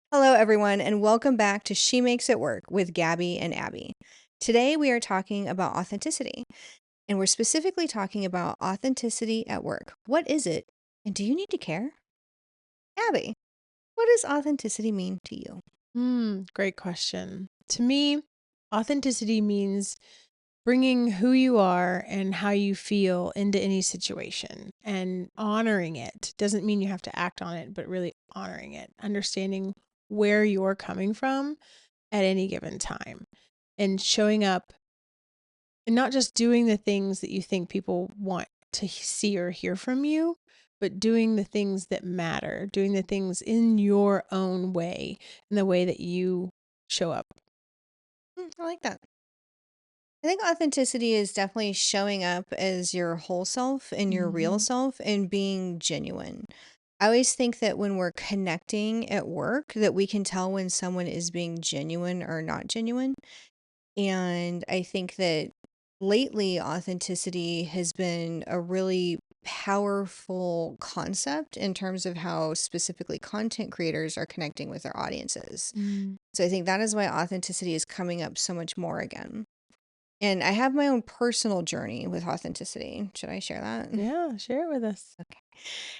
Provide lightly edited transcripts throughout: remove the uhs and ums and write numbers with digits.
Hello, everyone, and welcome back to She Makes It Work with Gabby and Abi. Today, we are talking about authenticity, and we're specifically talking about authenticity at work. What is it, and do you need to care? Abby, what does authenticity mean to you? Great question. To me, authenticity means bringing who you are and how you feel into any situation and honoring it. Doesn't mean you have to act on it, but really honoring it, understanding where you're coming from at any given time and showing up and not just doing the things that you think people want to see or hear from you, but doing the things that matter, doing the things in your own way, in the way that you show up. I like that. I think authenticity is definitely showing up as your whole self and your real Mhm. self and being genuine. I always think that when we're connecting at work, that we can tell when someone is being genuine or not genuine. And I think that lately, authenticity has been a really powerful concept in terms of how specifically content creators are connecting with their audiences. Mm. So I think that is why authenticity is coming up so much more again. And I have my own personal journey with authenticity. Should I share that? Yeah, share it with us. Okay.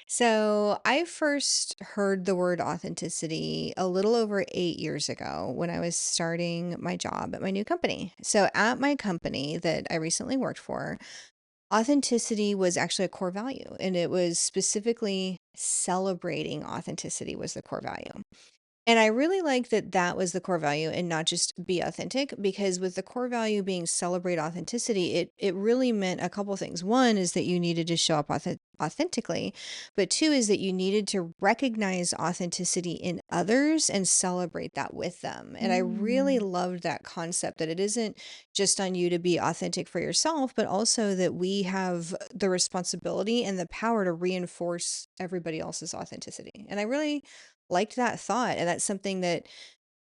So I first heard the word authenticity a little over 8 years ago when I was starting my job at my new company. So at my company that I recently worked for, authenticity was actually a core value, and it was specifically celebrating authenticity was the core value. And I really like that that was the core value and not just be authentic, because with the core value being celebrate authenticity, it really meant a couple things. One is that you needed to show up authentically, but two is that you needed to recognize authenticity in others and celebrate that with them. And I really Mm. loved that concept that it isn't just on you to be authentic for yourself, but also that we have the responsibility and the power to reinforce everybody else's authenticity. And I really liked that thought. And that's something that,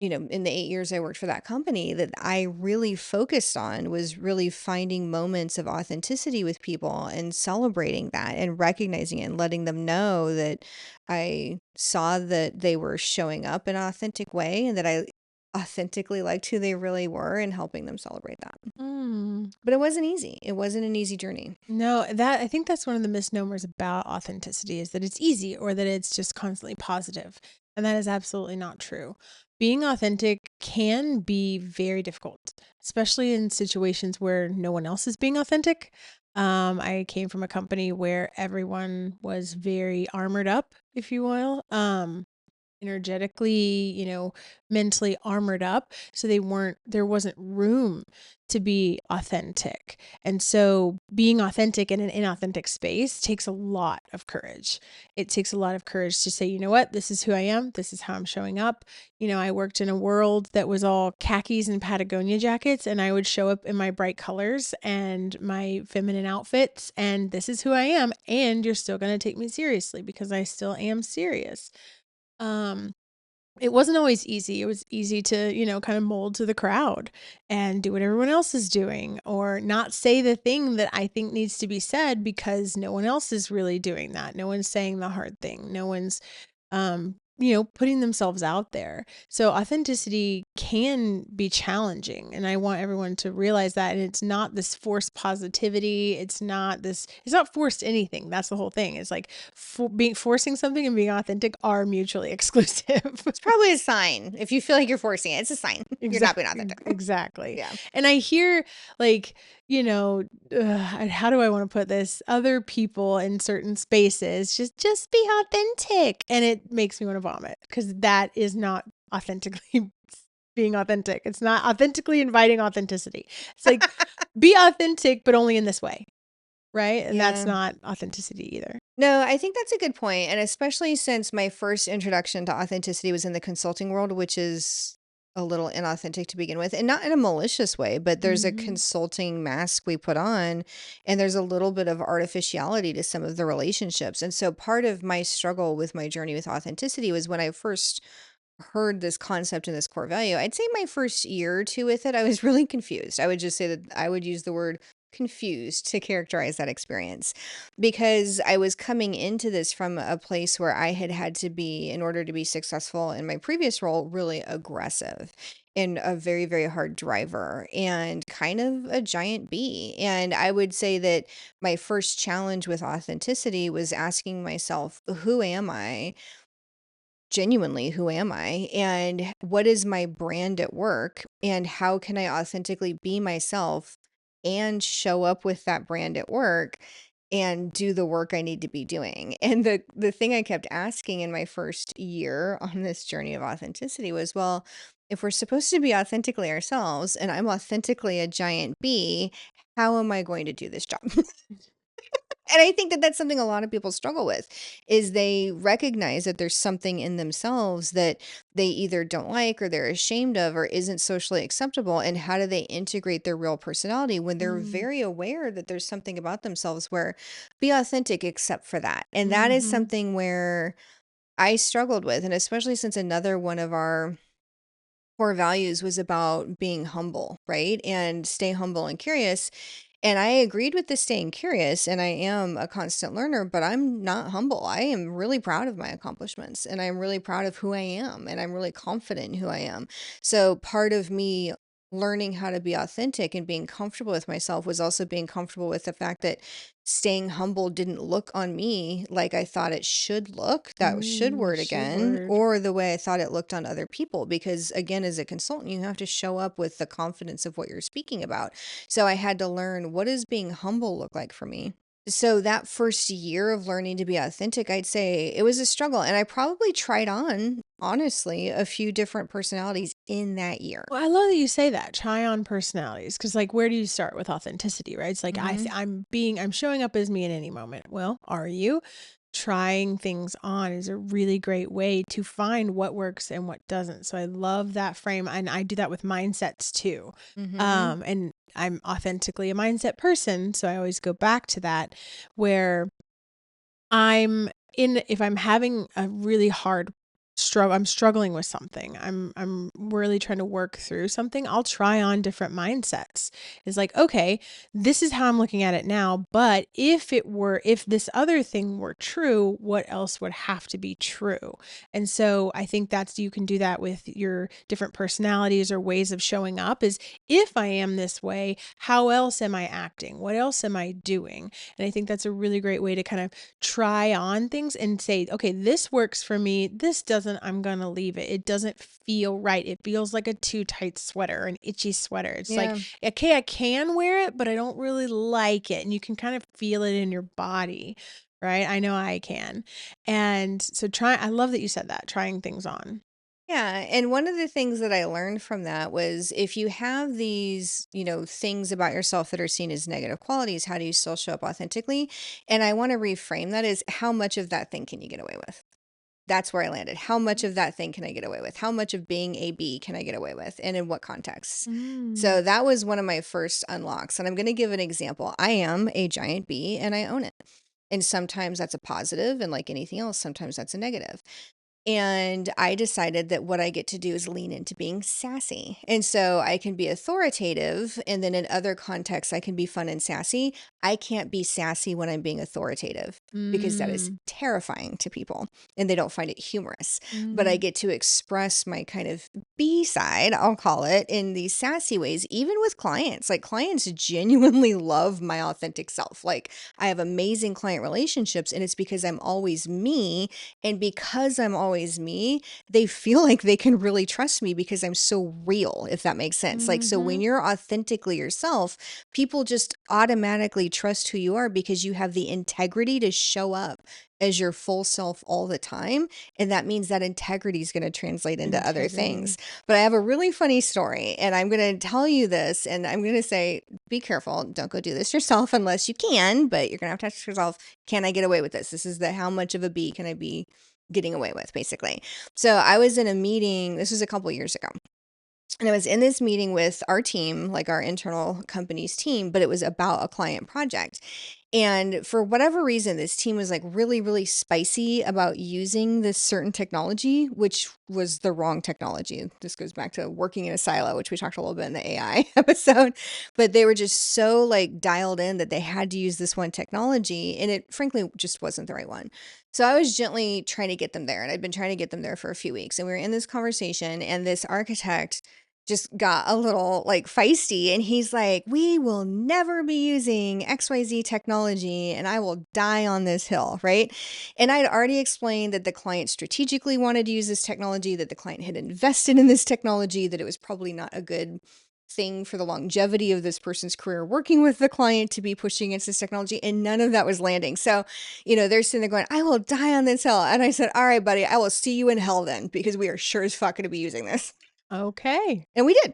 in the 8 years I worked for that company, that I really focused on was really finding moments of authenticity with people and celebrating that and recognizing it and letting them know that I saw that they were showing up in an authentic way and that I authentically liked who they really were and helping them celebrate that. Mm. But it wasn't easy. It wasn't an easy journey. No, that I think that's one of the misnomers about authenticity is that it's easy or that it's just constantly positive. And that is absolutely not true. Being authentic can be very difficult, especially in situations where no one else is being authentic. I came from a company where everyone was very armored up, if you will. Energetically, mentally armored up. So there wasn't room to be authentic. And so being authentic in an inauthentic space takes a lot of courage. It takes a lot of courage to say, you know what, this is who I am. This is how I'm showing up. I worked in a world that was all khakis and Patagonia jackets, and I would show up in my bright colors and my feminine outfits. And this is who I am. And you're still going to take me seriously because I still am serious. Um, it wasn't always easy. It was easy to, kind of mold to the crowd and do what everyone else is doing or not say the thing that I think needs to be said because no one else is really doing that. No one's saying the hard thing. No one's putting themselves out there. So authenticity can be challenging. And I want everyone to realize that. And it's not this forced positivity. It's not forced anything. That's the whole thing. It's like forcing something and being authentic are mutually exclusive. It's probably a sign. If you feel like you're forcing it, it's a sign you're not being Exactly. authentic. Exactly. Yeah. And I hear like, how do I want to put this? Other people in certain spaces just be authentic, and it makes me want to vomit because that is not authentically being authentic. It's not authentically inviting authenticity. It's like be authentic, but only in this way, right? And that's Yeah. not authenticity either. No, I think that's a good point, and especially since my first introduction to authenticity was in the consulting world, which is a little inauthentic to begin with, and not in a malicious way, but there's a Hmm. consulting mask we put on, and there's a little bit of artificiality to some of the relationships. And so part of my struggle with my journey with authenticity was when I first heard this concept and this core value. I'd say my first year or two with it, I was really confused. I would just say that I would use the word confused to characterize that experience because I was coming into this from a place where I had had to be, in order to be successful in my previous role, really aggressive and a very, very hard driver and kind of a giant bee. And I would say that my first challenge with authenticity was asking myself, who am I? Genuinely, who am I? And what is my brand at work? And how can I authentically be myself and show up with that brand at work and do the work I need to be doing? And the thing I kept asking in my first year on this journey of authenticity was, well, if we're supposed to be authentically ourselves and I'm authentically a giant bee, how am I going to do this job? And I think that that's something a lot of people struggle with is they recognize that there's something in themselves that they either don't like or they're ashamed of or isn't socially acceptable. And how do they integrate their real personality when they're Mm. very aware that there's something about themselves where be authentic except for that. And that is Mhm. something where I struggled with. And especially since another one of our core values was about being humble, right? And stay humble and curious. And I agreed with the staying curious, and I am a constant learner, but I'm not humble. I am really proud of my accomplishments, and I'm really proud of who I am, and I'm really confident in who I am. So part of me learning how to be authentic and being comfortable with myself was also being comfortable with the fact that staying humble didn't look on me like I thought it should look, that should Mm, word should again, word. or the way I thought it looked on other people. Because again, as a consultant, you have to show up with the confidence of what you're speaking about. So I had to learn, what does being humble look like for me? So that first year of learning to be authentic, I'd say it was a struggle. And I probably tried on, honestly, a few different personalities in that year. Well, I love that you say that, try on personalities, because like, where do you start with authenticity, right? It's like, Hmm. I'm showing up as me in any moment. Well, are you? Trying things on is a really great way to find what works and what doesn't. So I love that frame, and I do that with mindsets too. Hmm. And I'm authentically a mindset person, so I always go back to that, where if I'm having a really hard struggle, I'm struggling with something. I'm really trying to work through something. I'll try on different mindsets. It's like, okay, this is how I'm looking at it now, but if this other thing were true, what else would have to be true? And so I think you can do that with your different personalities or ways of showing up, is if I am this way, how else am I acting? What else am I doing? And I think that's a really great way to kind of try on things and say, okay, this works for me. This doesn't, I'm going to leave it. It doesn't feel right. It feels like a too tight sweater, an itchy sweater. It's like, Yeah. okay, I can wear it, but I don't really like it. And you can kind of feel it in your body, right? I know I can. And so I love that you said that, trying things on. Yeah, and one of the things that I learned from that was if you have these, things about yourself that are seen as negative qualities, how do you still show up authentically? And I want to reframe that as, how much of that thing can you get away with? That's where I landed. How much of that thing can I get away with? How much of being a bee can I get away with? And in what contexts? Mm. So that was one of my first unlocks. And I'm going to give an example. I am a giant bee and I own it. And sometimes that's a positive, and like anything else, sometimes that's a negative. And I decided that what I get to do is lean into being sassy. And so I can be authoritative. And then in other contexts, I can be fun and sassy. I can't be sassy when I'm being authoritative because that is Mm. terrifying to people and they don't find it humorous. But I Mm. get to express my kind of B side, I'll call it, in these sassy ways, even with clients. Like, clients genuinely love my authentic self. Like, I have amazing client relationships, and it's because I'm always me, and because I'm always me, they feel like they can really trust me because I'm so real, if that makes sense. Like, so when Mhm. you're authentically yourself, people just automatically trust who you are because you have the integrity to show up as your full self all the time. And that means that integrity is going to translate into other things. Integrity. But I have a really funny story, and I'm going to tell you this, and I'm going to say, be careful. Don't go do this yourself unless you can, but you're going to have to ask yourself, can I get away with this? This is the how much of a bee can I be getting away with, basically. So I was in a meeting, this was a couple years ago. And I was in this meeting with our team, like our internal company's team, but it was about a client project. And for whatever reason, this team was like really, really spicy about using this certain technology, which was the wrong technology. This goes back to working in a silo, which we talked a little bit in the AI episode. But they were just so like dialed in that they had to use this one technology. And it frankly just wasn't the right one. So I was gently trying to get them there. And I'd been trying to get them there for a few weeks. And we were in this conversation, and this architect just got a little like feisty, and he's like, we will never be using XYZ technology, and I will die on this hill, right? And I'd already explained that the client strategically wanted to use this technology, that the client had invested in this technology, that it was probably not a good thing for the longevity of this person's career working with the client to be pushing against this technology, and none of that was landing. So, they're sitting there going, I will die on this hill. And I said, all right, buddy, I will see you in hell then, because we are sure as fuck going to be using this. Okay. And we did.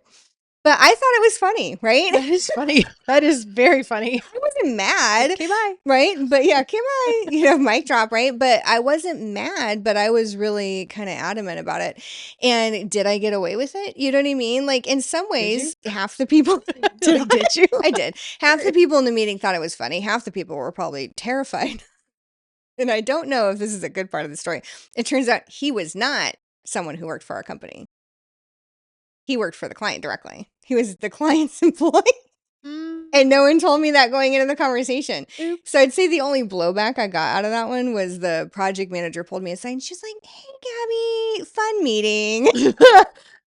But I thought it was funny, right? That is funny. That is very funny. I wasn't mad. Okay, bye. Right? But yeah, okay, bye. Mic drop, right? But I wasn't mad, but I was really kind of adamant about it. And did I get away with it? You know what I mean? Like in some ways, half the people Did you? I did. Half the people in the meeting thought it was funny. Half the people were probably terrified. And I don't know if this is a good part of the story. It turns out he was not someone who worked for our company. He worked for the client directly. He was the client's employee. And no one told me that going into the conversation. Oops. So I'd say the only blowback I got out of that one was the project manager pulled me aside and she's like, hey, Gabby, fun meeting.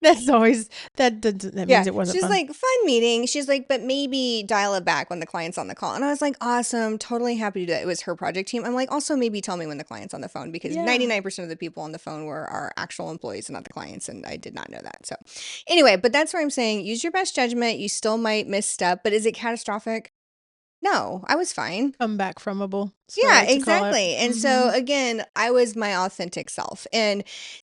That's always that means it wasn't she's fun. like, fun meeting. She's like, but maybe dial it back when the client's on the call. And I was like, awesome, totally happy to do that. It was her project team. I'm like, also maybe tell me when the client's on the phone, because 99% of the people on the phone were our actual employees and not the clients. And I did not know that. So anyway, but that's where I'm saying use your best judgment. You still might misstep, but is it catastrophic? No, I was fine. Come back fromable. Yeah, exactly. And so again, I was my authentic self. And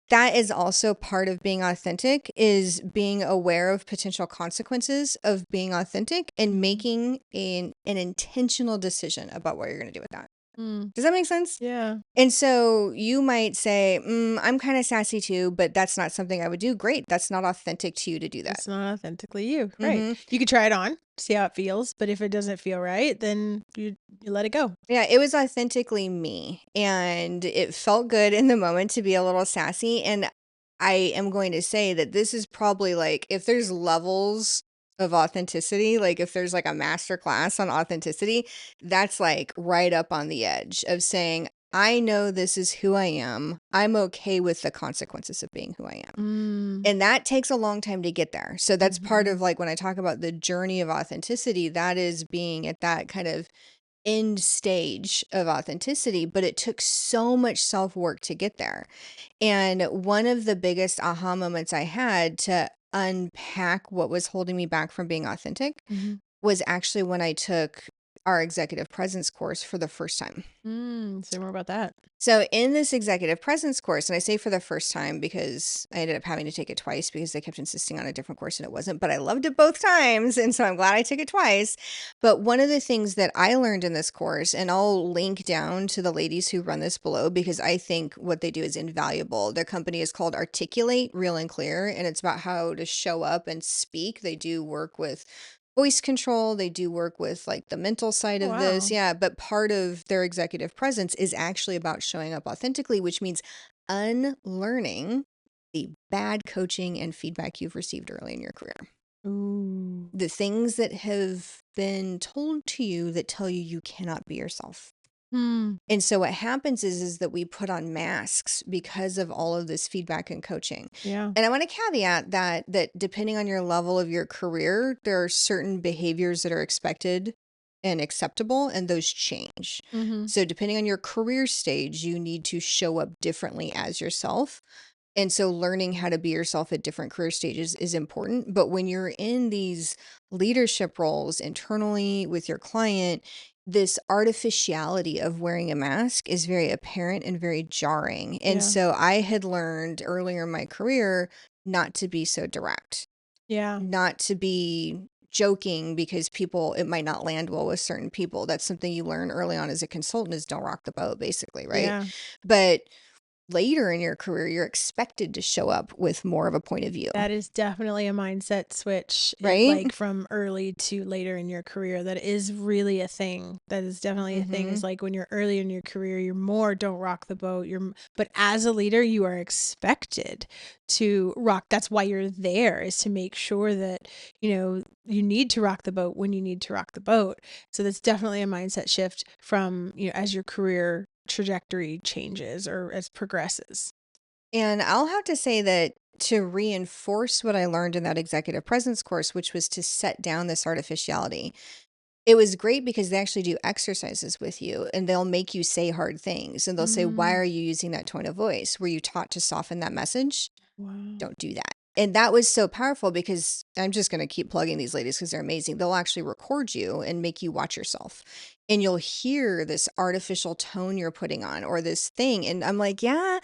that is also part of being authentic, is being aware of potential consequences of being authentic and making an intentional decision about what you're going to do with that. Does that make sense? Yeah. And so you might say, I'm kind of sassy too, but that's not something I would do. Great. That's not authentic to you to do that. It's not authentically you. Right. You could try it on, see how it feels. But if it doesn't feel right, then you let it go. Yeah, it was authentically me. And it felt good in the moment to be a little sassy. And I am going to say that this is probably like, if there's levels of authenticity, like if there's like a master class on authenticity, that's like right up on the edge of saying, I know this is who I am. I'm okay with the consequences of being who I am. And that takes a long time to get there. So that's part of like when I talk about the journey of authenticity, that is being at that kind of end stage of authenticity, but it took so much self-work to get there. And one of the biggest aha moments I had to unpack what was holding me back from being authentic was actually when I took our executive presence course for the first time. Say more about that. So in this executive presence course, and I say for the first time because I ended up having to take it twice because they kept insisting on a different course and it wasn't, but I loved it both times. And so I'm glad I took it twice. But one of the things that I learned in this course, and I'll link down to the ladies who run this below, because I think what they do is invaluable. Their company is called Articulate, Real and Clear, and it's about how to show up and speak. They do work with voice control. They do work with like the mental side of this. Yeah. But part of their executive presence is actually about showing up authentically, which means unlearning the bad coaching and feedback you've received early in your career. The things that have been told to you that tell you cannot be yourself. And so what happens is that we put on masks because of all of this feedback and coaching. Yeah. And I want to caveat that depending on your level of your career, there are certain behaviors that are expected and acceptable, and those change. So depending on your career stage, you need to show up differently as yourself. And so learning how to be yourself at different career stages is important. But when you're in these leadership roles internally with your client, this artificiality of wearing a mask is very apparent and very jarring. And so I had learned earlier in my career not to be so direct. Yeah. Not to be joking because it might not land well with certain people. That's something you learn early on as a consultant, is don't rock the boat, basically, right? Yeah. But later in your career, you're expected to show up with more of a point of view, That is definitely a mindset switch, right? like from early to later in your career. That is really a thing. That is definitely a thing. Hmm. Is like when you're early in your career, you're more don't rock the boat. But as a leader, you are expected to rock. That's why you're there, is to make sure that, you need to rock the boat when you need to rock the boat. So that's definitely a mindset shift from, as your career trajectory changes or as progresses. And I'll have to say that to reinforce what I learned in that executive presence course, which was to set down this artificiality, it was great because they actually do exercises with you and they'll make you say hard things. And they'll say, why Mm, are you using that tone of voice? Were you taught to soften that message? wow. Don't do that. And that was so powerful because I'm just going to keep plugging these ladies because they're amazing. They'll actually record you and make you watch yourself. And you'll hear this artificial tone you're putting on or this thing. And I'm like, yeah,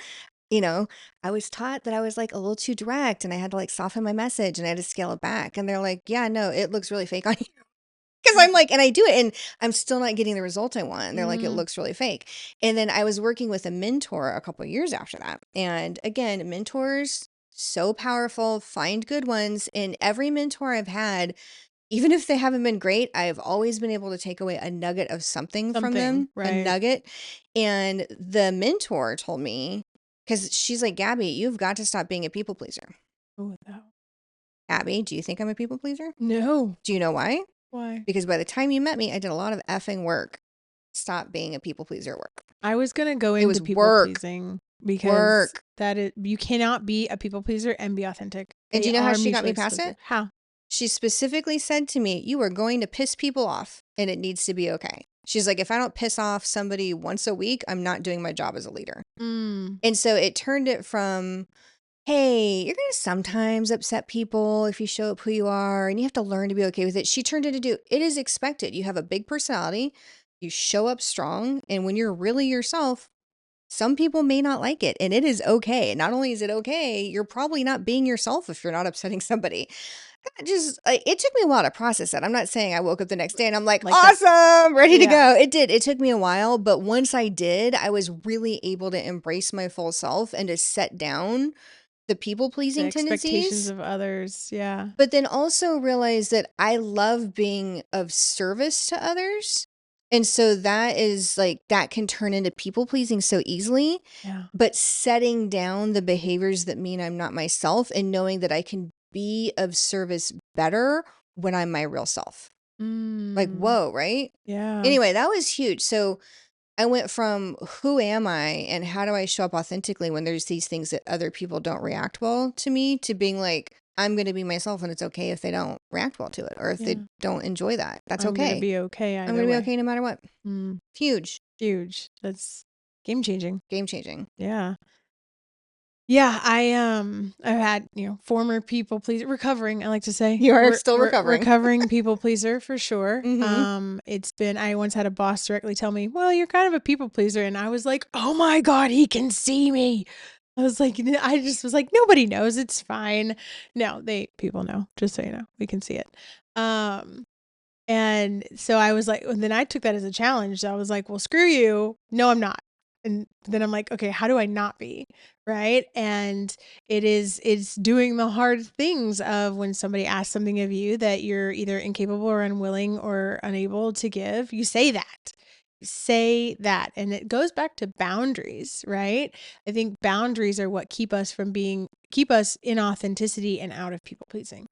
you know, I was taught that I was like a little too direct and I had to like soften my message and I had to scale it back. And they're like, yeah, no, it looks really fake on you. Because I'm like, and I do it and I'm still not getting the result I want. And they're like, it Mm, looks really fake. And then I was working with a mentor a couple of years after that. And again, mentors, so powerful, find good ones. And every mentor I've had, even if they haven't been great, I've always been able to take away a nugget of something from something, them, a right. nugget. And the mentor told me, because she's like, Gabby, you've got to stop being a people pleaser. Oh, no. Abby, do you think I'm a people pleaser? No. Do you know why? Why? Because by the time you met me, I did a lot of effing work. Stop being a people pleaser at work. I was gonna go It into was people work, pleasing because work. you cannot be a people pleaser and be authentic. And do They you know how are she got mutually me past exclusive. it? How? She specifically said to me, you are going to piss people off and it needs to be okay. She's like, if I don't piss off somebody once a week, I'm not doing my job as a leader. Mm, And so it turned it from, hey, you're going to sometimes upset people if you show up who you are and you have to learn to be okay with it. She turned it into, it is expected. You have a big personality, you show up strong, and when you're really yourself, some people may not like it and it is okay. Not only is it okay, you're probably not being yourself if you're not upsetting somebody. Just like it took me a while to process that. I'm not saying I woke up the next day and I'm like, like that. awesome, ready to Yeah. go. It did. It took me a while, but once I did, I was really able to embrace my full self and to set down the people The pleasing expectations tendencies, of others. Yeah. but then also realize that I love being of service to others. And so that is like that can turn into people pleasing so easily, Yeah. but setting down the behaviors that mean I'm not myself and knowing that I can be of service better when I'm my real self. Like, Mm, whoa, right? yeah. Anyway, that was huge. So I went from who am I and how do I show up authentically when there's these things that other people don't react well to me to being like, I'm going to be myself and it's okay if they don't react well to it or if they Yeah. don't enjoy that. That's I'm gonna okay. be okay I'm going either to be way. okay no matter what. Mm, Huge. huge. That's game changing. Game changing. Yeah. Yeah, I've had, former people pleaser recovering, I like to say. You are still recovering. Recovering people pleaser for sure. Mm-hmm. I once had a boss directly tell me, "Well, you're kind of a people pleaser." And I was like, "Oh my God, he can see me." I just was like, "Nobody knows, it's fine." No, people know, just so you know. We can see it. Um and so I was like, and then I took that as a challenge. I was like, well, screw you. No, I'm not. And then I'm like, okay, how do I not be? Right. And it's doing the hard things of when somebody asks something of you that you're either incapable or unwilling or unable to give, you say that. Say that. And it goes back to boundaries, right? I think boundaries are what keep us in authenticity and out of people pleasing.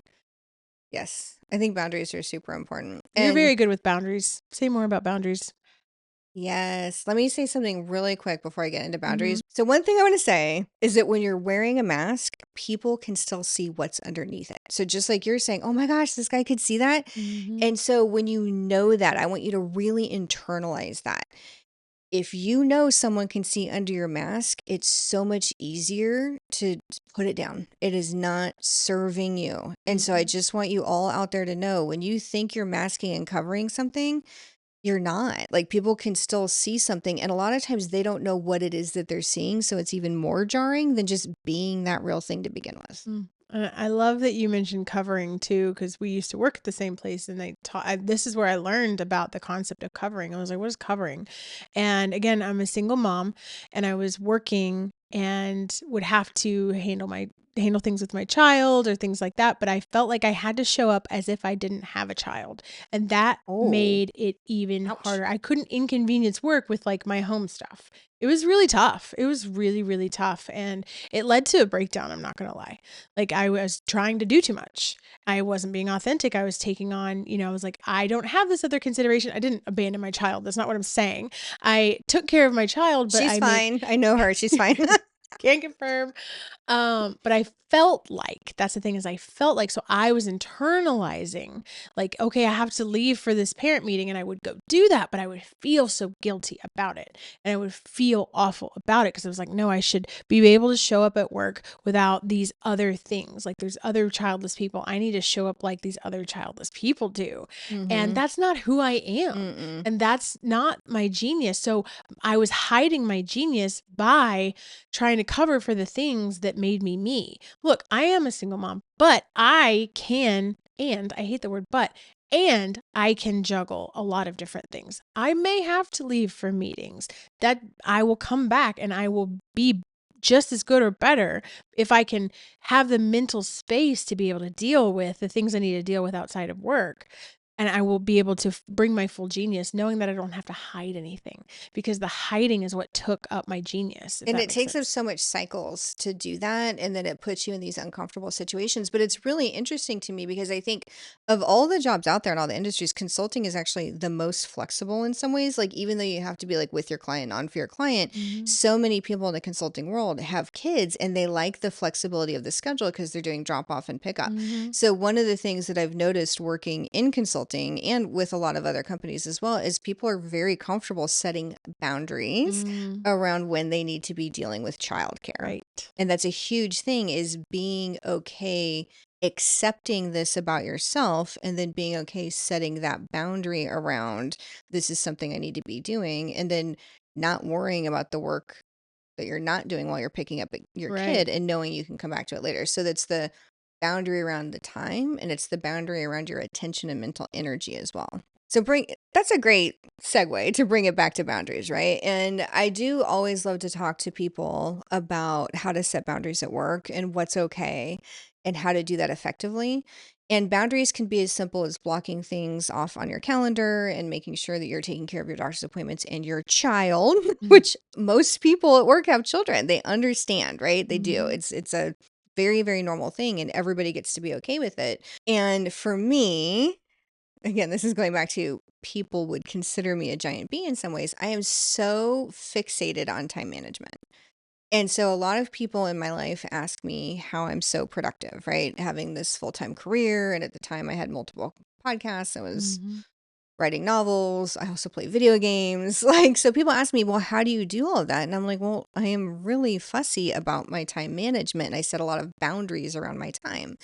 Yes. I think boundaries are super important. You're And very good with boundaries. Say more about boundaries. yes, let me say something really quick before I get into Mhm. boundaries. So, one thing I want to say is that when you're wearing a mask, people can still see what's underneath it. So, just like you're saying, oh my gosh, this guy could see that. Mhm. And so, when you know that, I want you to really internalize that. If you know someone can see under your mask, it's so much easier to put it down. It is not serving you. And so, I Mm-mm. just want you all out there to know when you think you're masking and covering something, you're not. Like, people can still see something, and a lot of times they don't know what it is that they're seeing, so it's even more jarring than just being that real thing to begin with. Mm. I love that you mentioned covering too, because we used to work at the same place, and this is where I learned about the concept of covering. I was like, "What is covering?" And again, I'm a single mom, and I was working and would have to handle things with my child or things like that, but I felt like I had to show up as if I didn't have a child, and that Oh, made it even ouch. harder. I couldn't inconvenience work with like my home stuff. It was really tough. It was really, really tough, and it led to a breakdown, I'm not gonna lie. Like, I was trying to do too much. I wasn't being authentic. I was taking on, I was like, I don't have this other consideration. I didn't abandon my child. That's not what I'm saying. I took care of my child, but She's I made fine. I know her. She's fine. can't confirm. But I felt like that's the thing is I felt like so I was internalizing like, okay, I have to leave for this parent meeting, and I would go do that, but I would feel so guilty about it. And I would feel awful about it because I was like, no, I should be able to show up at work without these other things. Like there's other childless people. I need to show up like these other childless people do. And Mm-hmm. that's not who I am. Mm-mm. And that's not my genius. So I was hiding my genius by trying to cover for the things that made me me. Look, I am a single mom, but I can, and I hate the word but, and I can juggle a lot of different things. I may have to leave for meetings that I will come back and I will be just as good or better if I can have the mental space to be able to deal with the things I need to deal with outside of work. And I will be able to bring my full genius knowing that I don't have to hide anything because the hiding is what took up my genius, if And that it makes takes up sense. so much cycles to do that. And then it puts you in these uncomfortable situations. But it's really interesting to me because I think of all the jobs out there in all the industries, consulting is actually the most flexible in some ways. Like, even though you have to be like with your client, on for your client, Mhm. so many people in the consulting world have kids and they like the flexibility of the schedule because they're doing drop off and pick up. Mhm. So, one of the things that I've noticed working in consulting and with a lot of other companies as well is people are very comfortable setting boundaries Mm, around when they need to be dealing with childcare. right. And that's a huge thing is being okay accepting this about yourself and then being okay setting that boundary around this is something I need to be doing and then not worrying about the work that you're not doing while you're picking up your Right. kid and knowing you can come back to it later. So that's the boundary around the time and it's the boundary around your attention and mental energy as well. So that's a great segue to bring it back to boundaries, right? And I do always love to talk to people about how to set boundaries at work and what's okay and how to do that effectively. And boundaries can be as simple as blocking things off on your calendar and making sure that you're taking care of your doctor's appointments and your child, Mhm. which most people at work have children. They understand, right? They do. Mhm. It's a very, very normal thing and everybody gets to be okay with it. And for me, again, this is going back to people would consider me a giant bee in some ways. I am so fixated on time management. And so a lot of people in my life ask me how I'm so productive, right? Having this full-time career. And at the time I had multiple podcasts. I was Mhm. writing novels. I also play video games. Like, so people ask me, well, how do you do all of that? And I'm like, well, I am really fussy about my time management. And I set a lot of boundaries around my time.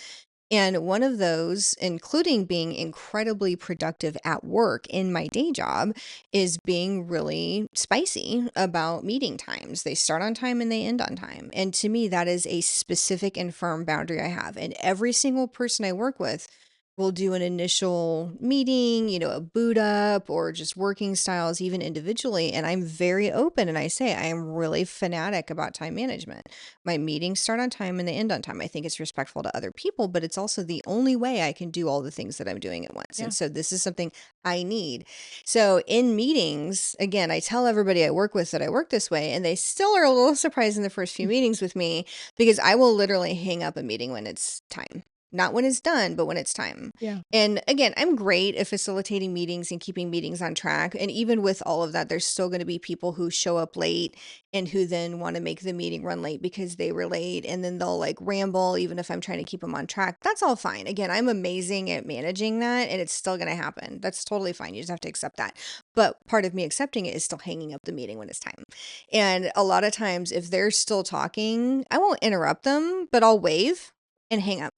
And one of those, including being incredibly productive at work in my day job, is being really spicy about meeting times. They start on time and they end on time. And to me, that is a specific and firm boundary I have. And every single person I work with will do an initial meeting, a boot up or just working styles, even individually. And I'm very open and I say I am really fanatic about time management. My meetings start on time and they end on time. I think it's respectful to other people, but it's also the only way I can do all the things that I'm doing at once. And Yeah. so this is something I need. So in meetings, again, I tell everybody I work with that I work this way, and they still are a little surprised in the first few meetings with me because I will literally hang up a meeting when it's time. Not when it's done, but when it's time. Yeah. And again, I'm great at facilitating meetings and keeping meetings on track. And even with all of that, there's still going to be people who show up late and who then want to make the meeting run late because they were late and then they'll like ramble even if I'm trying to keep them on track. That's all fine. Again, I'm amazing at managing that and it's still going to happen. That's totally fine. You just have to accept that. But part of me accepting it is still hanging up the meeting when it's time. And a lot of times if they're still talking, I won't interrupt them, but I'll wave and hang up.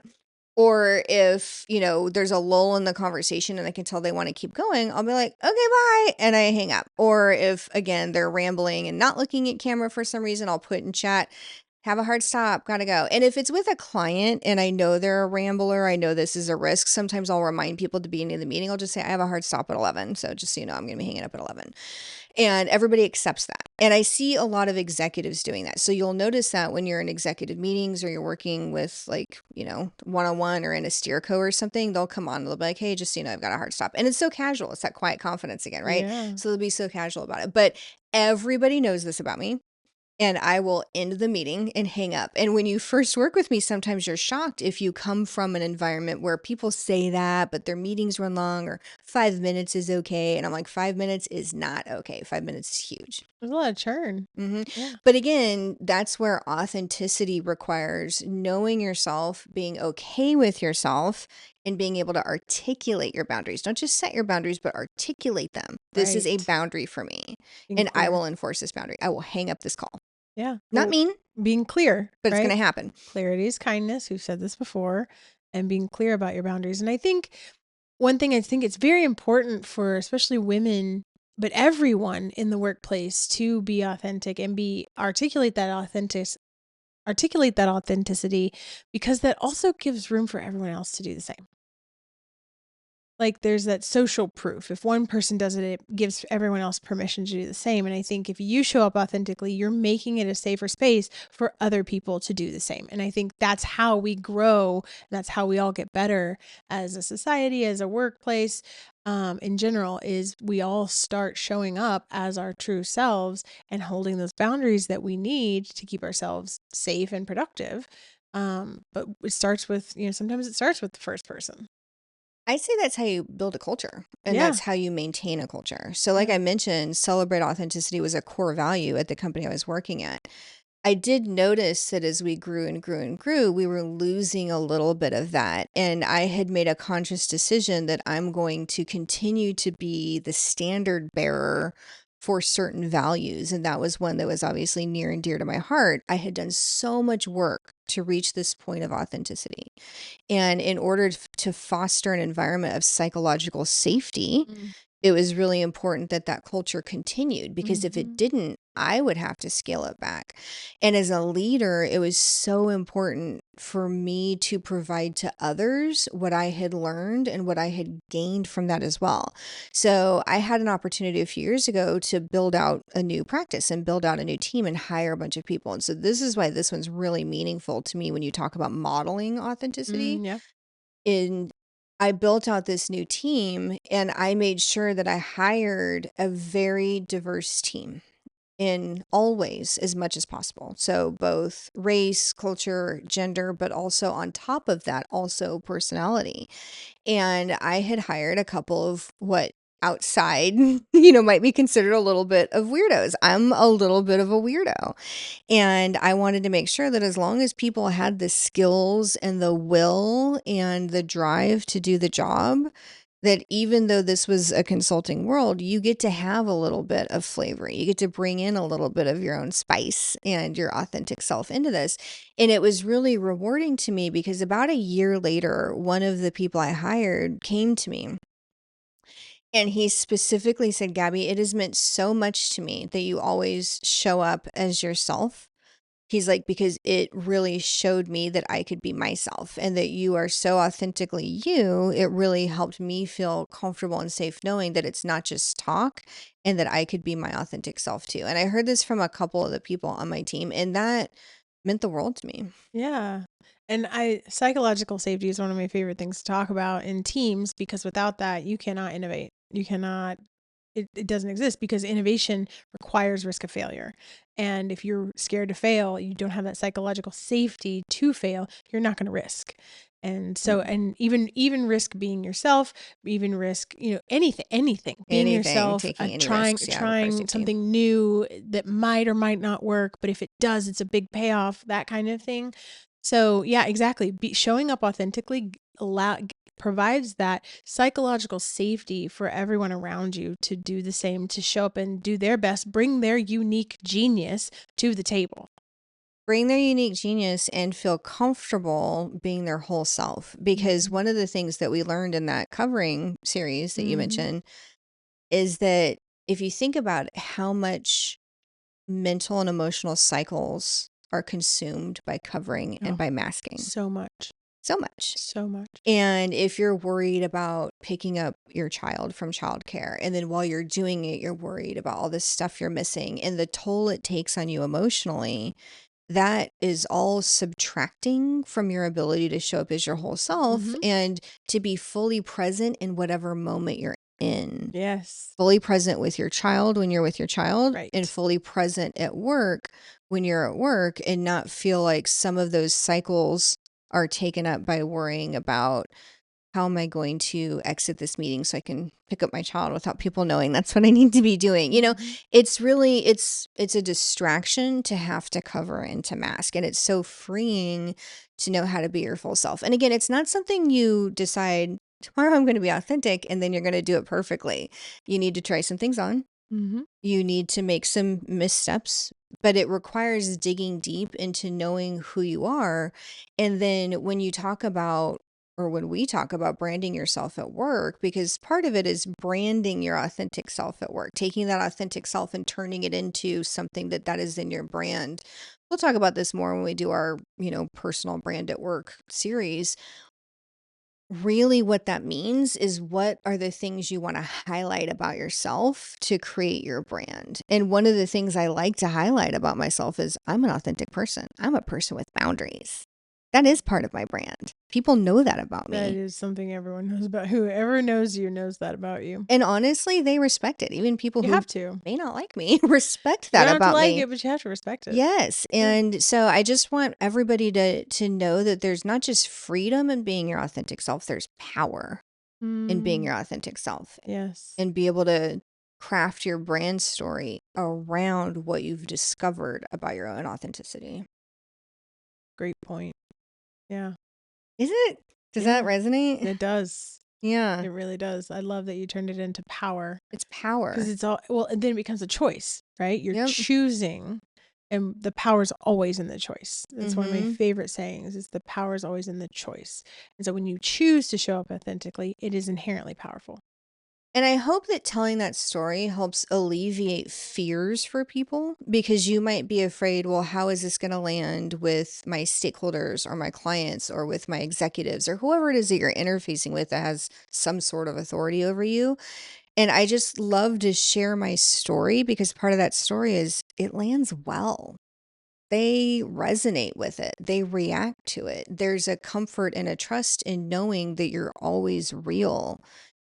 Or if, there's a lull in the conversation and I can tell they want to keep going, I'll be like, okay, bye. And I hang up. Or if, again, they're rambling and not looking at camera for some reason, I'll put in chat, have a hard stop, gotta go. And if it's with a client and I know they're a rambler, I know this is a risk, sometimes I'll remind people at the beginning of the meeting, I'll just say, I have a hard stop at 11. So just so you know, I'm going to be hanging up at 11. And everybody accepts that. And I see a lot of executives doing that. So you'll notice that when you're in executive meetings or you're working with like, one-on-one or in a steerco or something, they'll come on and they'll be like, hey, just so you know, I've got a hard stop. And it's so casual. It's that quiet confidence again, right? Yeah. So they'll be so casual about it. But everybody knows this about me. And I will end the meeting and hang up. And when you first work with me, sometimes you're shocked if you come from an environment where people say that, but their meetings run long or 5 minutes is okay. And I'm like, 5 minutes is not okay. 5 minutes is huge. There's a lot of churn. hmm Yeah. But again, that's where authenticity requires knowing yourself, being okay with yourself, and being able to articulate your boundaries. Don't just set your boundaries, but articulate them. This is a Right. boundary for me, Being and I clear. will enforce this boundary. I will hang up this call. Yeah. Not Well, mean, being clear, but it's right? gonna happen. Clarity is kindness. We've said this before, and being clear about your boundaries. And I think one thing I think it's very important for especially women, but everyone in the workplace to be authentic and be articulate that authenticity, because that also gives room for everyone else to do the same. Like there's that social proof. If one person does it, it gives everyone else permission to do the same. And I think if you show up authentically, you're making it a safer space for other people to do the same. And I think that's how we grow. And that's how we all get better as a society, as a workplace, in general, is we all start showing up as our true selves and holding those boundaries that we need to keep ourselves safe and productive. But it starts with, sometimes it starts with the first person. I'd say that's how you build a culture, and Yeah. that's how you maintain a culture. So, like Yeah. I mentioned, celebrate authenticity was a core value at the company I was working at. I did notice that as we grew and grew and grew, we were losing a little bit of that. And I had made a conscious decision that I'm going to continue to be the standard bearer for certain values. And that was one that was obviously near and dear to my heart. I had done so much work to reach this point of authenticity. And in order to foster an environment of psychological safety, Mm. it was really important that that culture continued, because if it Mhm. didn't, I would have to scale it back. And as a leader, it was so important for me to provide to others what I had learned and what I had gained from that as well. So I had an opportunity a few years ago to build out a new practice and build out a new team and hire a bunch of people. And so this is why this one's really meaningful to me when you talk about modeling authenticity. Yeah. And I built out this new team, and I made sure that I hired a very diverse team in all ways as much as possible. So both race, culture, gender, but also on top of that, also personality. And I had hired a couple of what outside, might be considered a little bit of weirdos. I'm a little bit of a weirdo. And I wanted to make sure that as long as people had the skills and the will and the drive to do the job, that even though this was a consulting world, you get to have a little bit of flavor. You get to bring in a little bit of your own spice and your authentic self into this. And it was really rewarding to me, because about a year later, one of the people I hired came to me and he specifically said, Gabby, it has meant so much to me that you always show up as yourself. He's like, because it really showed me that I could be myself, and that you are so authentically you. It really helped me feel comfortable and safe knowing that it's not just talk, and that I could be my authentic self too. And I heard this from a couple of the people on my team, and that meant the world to me. Yeah. And psychological safety is one of my favorite things to talk about in teams, because without that, you cannot innovate. You cannot, it doesn't exist, because innovation requires risk of failure. And if you're scared to fail, you don't have that psychological safety to fail, you're not going to risk. And so, Mm. and even risk being yourself, even risk, anything, being Anything, yourself, taking any trying, risks, yeah, requires trying safety. something new that might or might not work, but if it does, it's a big payoff, that kind of thing. So yeah, exactly. Showing up authentically provides that psychological safety for everyone around you to do the same, to show up and do their best, bring their unique genius to the table. Bring their unique genius and feel comfortable being their whole self. Because Mhm. one of the things that we learned in that covering series that you Mhm. mentioned is that if you think about how much mental and emotional cycles are consumed by covering and Oh, by masking, so much. So much. So much. And if you're worried about picking up your child from childcare, and then while you're doing it, you're worried about all this stuff you're missing and the toll it takes on you emotionally, that is all subtracting from your ability to show up as your whole self Mhm. and to be fully present in whatever moment you're in. Yes. Fully present with your child when you're with your child, and Right. fully present at work when you're at work, and not feel like some of those cycles are taken up by worrying about how am I going to exit this meeting so I can pick up my child without people knowing that's what I need to be doing. Mhm. It's really it's a distraction to have to cover and to mask, and it's so freeing to know how to be your full self. And again, it's not something you decide tomorrow I'm going to be authentic and then you're going to do it perfectly. You need to try some things on. Mhm. You need to make some missteps, but it requires digging deep into knowing who you are. And then when you talk about, or when we talk about branding yourself at work, because part of it is branding your authentic self at work, taking that authentic self and turning it into something that is in your brand. We'll talk about this more when we do our, personal brand at work series. Really, what that means is what are the things you want to highlight about yourself to create your brand. And one of the things I like to highlight about myself is I'm an authentic person. I'm a person with boundaries. That is part of my brand. People know that about That me. is something everyone knows about. Whoever knows you knows that about you. And honestly, they respect it. Even people You who have to. may not like me respect You that don't have to about like me. it, but you have to respect it. Yes, Yeah. and so I just want everybody to know that there's not just freedom in being your authentic self, there's power in being Mm, your authentic self, yes. and be able to craft your brand story around what you've discovered about your own authenticity. Great point. Yeah. Is it? Does that Yeah. resonate? It does. Yeah, It really does. I love that you turned it into power it's because power. it's all, well, and then it becomes a choice, right? You're Yep. choosing, and the power's always in the choice. That's one of my Mhm. favorite sayings is the power's always in the choice. And so when you choose to show up authentically, it is inherently powerful. And I hope that telling that story helps alleviate fears for people, because you might be afraid, well, how is this going to land with my stakeholders or my clients or with my executives or whoever it is that you're interfacing with that has some sort of authority over you. And I just love to share my story because part of that story is it lands well. They resonate with it. They react to it. There's a comfort and a trust in knowing that you're always real.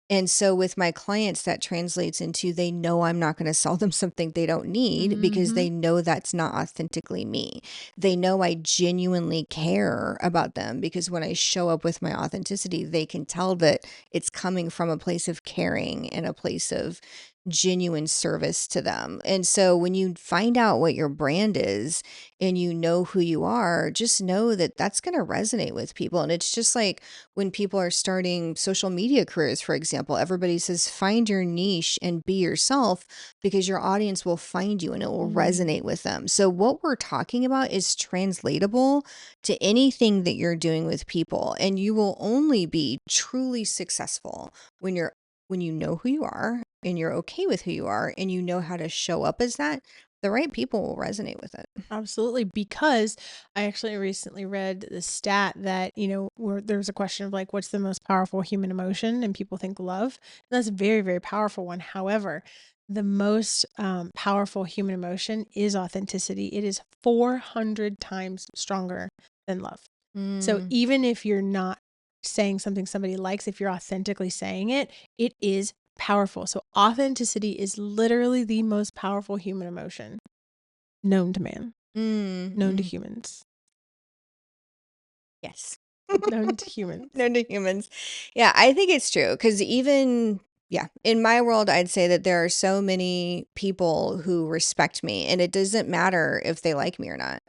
And so with my clients, that translates into they know I'm not going to sell them something they don't need because Mm-hmm. they know that's not authentically me. They know I genuinely care about them because when I show up with my authenticity, they can tell that it's coming from a place of caring and a place of genuine service to them. And so when you find out what your brand is and you know who you are, just know that that's going to resonate with people. And it's just like when people are starting social media careers, for example, everybody says, find your niche and be yourself because your audience will find you and it will Mm. resonate with them. So what we're talking about is translatable to anything that you're doing with people. And you will only be truly successful when you know who you are and you're okay with who you are and you know how to show up as that. The right people will resonate with it. Absolutely, because I actually recently read the stat that, where there was a question of like, what's the most powerful human emotion? And people think love. And that's a very, very powerful one. However, the most powerful human emotion is authenticity. It is 400 times stronger than love. So Mm, even if you're not saying something somebody likes, if you're authentically saying it, it is powerful. So authenticity is literally the most powerful human emotion known to man, known to mm. humans, Yes. known to humans. Known to humans. Yeah, I think it's true because even, yeah, in my world, I'd say that there are so many people who respect me, and it doesn't matter if they like me or not.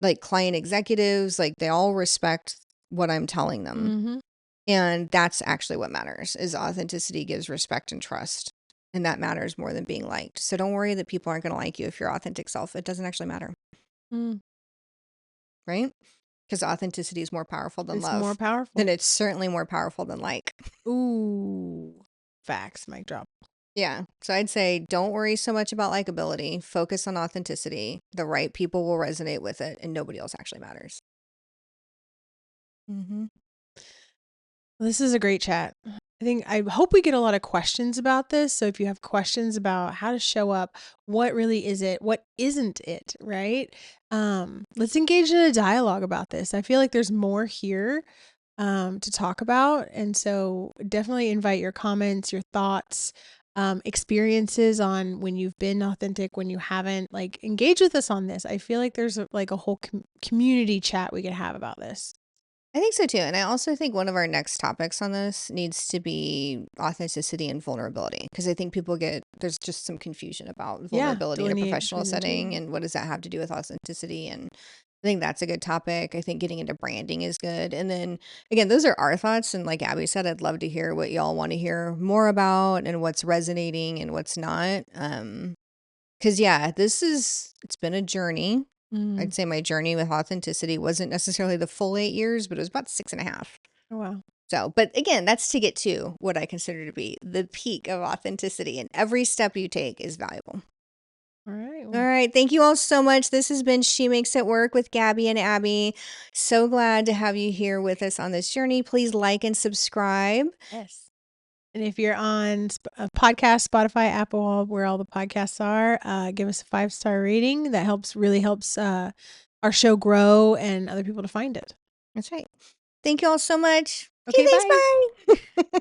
Like client executives, like they all respect what I'm telling them. Mhm. And that's actually what matters is authenticity gives respect and trust. And that matters more than being liked. So don't worry that people aren't going to like you if you're authentic self. It doesn't actually matter, Mm. right? Because authenticity is more powerful than It's more love. Then powerful. it's certainly more powerful than like. Ooh. Facts, mic drop. Yeah. So I'd say don't worry so much about likability. Focus on authenticity. The right people will resonate with it, and nobody else actually matters. Mm-hmm. This is a great chat. I hope we get a lot of questions about this. So if you have questions about how to show up, what really is it? What isn't it? Right? Let's engage in a dialogue about this. I feel like there's more here to talk about. And so definitely invite your comments, your thoughts, experiences on when you've been authentic, when you haven't. Like engage with us on this. I feel like there's like a whole community chat we could have about this. I think so too. And I also think one of our next topics on this needs to be authenticity and vulnerability. Because I think there's just some confusion about Yeah, vulnerability in a delineate professional between the two. setting and what does that have to do with authenticity. And I think that's a good topic. I think getting into branding is good. And then again, those are our thoughts. And like Abby said, I'd love to hear what y'all want to hear more about and what's resonating and what's not. Because yeah, it's been a journey. Mm. I'd say my journey with authenticity wasn't necessarily the full 8 years, but it was about 6.5. Oh, wow. So, but again, that's to get to what I consider to be the peak of authenticity, and every step you take is valuable. All right. All right. Thank you all so much. This has been She Makes It Work with Gabby and Abby. So glad to have you here with us on this journey. Please like and subscribe. Yes. And if you're on podcast, Spotify, Apple, where all the podcasts are, give us a 5-star rating. That really helps our show grow and other people to find it. That's right. Thank you all so much. Okay, Okay, thanks. bye. Bye.